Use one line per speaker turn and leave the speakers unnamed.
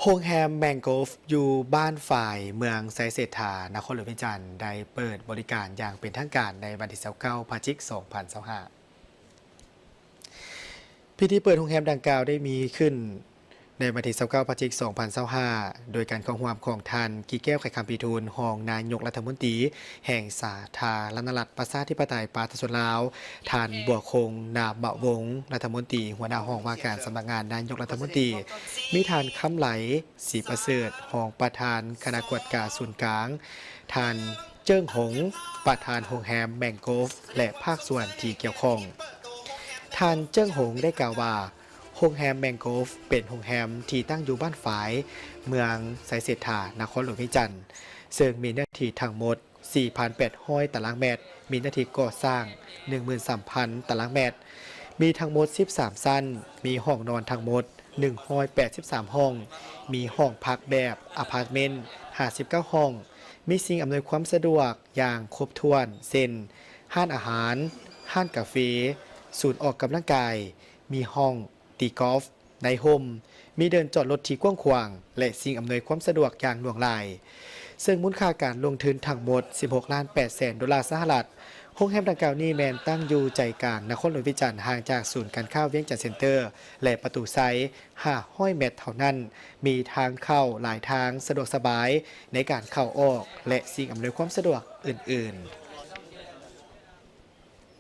โรงแรมแมงโกฟอยู่บ้านฝ่ายเมืองไซเศรษฐานครหลวงพิจันทร์ได้เปิดบริการอย่างเป็นทางการในวันที่29พฤศจิกายน2025พิธีเปิดโรงแรมดังกล่าวได้มีขึ้นในวันที่29พฤศจิกายน2025โดยการเข้าร่วมของท่านกีแก้วไข่คำปีทูลรองนายกรัฐมนตรีแห่งสาธารณรัฐประชาธิปไตยปาตชนลาวท่านบัวคงนามะวงศ์รัฐมนตรีหัวหน้าห้องว่าการสำนักงานนายกรัฐมนตรีมีท่านคำไหลศรีประเสริฐรองประธานคณะกวดการศูนย์กลางท่านเจิ้งหงประธานโรงแรมแมงโกฟและภาคส่วนที่เกี่ยวข้องท่านเจิ้งหงได้กล่าวว่าโรงแรมแมงโกฟเป็นโรงแรมที่ตั้งอยู่บ้านฝายเมืองไซเศรษฐานครหลวงพิจันทร์ซึ่งมีเนื้อที่ทั้งหมด 4,800 ตารางเมตรมีเนื้อที่ก่อสร้าง 13,000 ตารางเมตรมีทั้งหมด13ชั้นมีห้องนอนทั้งหมด183ห้องมีห้องพักแบบอพาร์ตเมนต์59ห้องมีสิ่งอำนวยความสะดวกอย่างครบถ้วนเช่นห้านอาหารห้านกาแฟศูนย์ออกกำลังกายมีห้องตีกอล์ฟในโฮมมีเดินจอดรถที่กว้างขวางและสิ่งอำนวยความสะดวกอย่างหลวงหลายซึ่งมูลค่าการลงทุนทั้งหมด $16.8 ล้านโรงแรมดังกล่าวนี้แมนตั้งอยู่ใจกลางนครหลวงพิจันทร์ห่างจากศูนย์การค้าเวียงจันทร์เซ็นเตอร์และประตูไซต์500 เมตรเท่านั้นมีทางเข้าหลายทางสะดวกสบายในการเข้าออกและสิ่งอำนวยความสะดวกอื่นๆ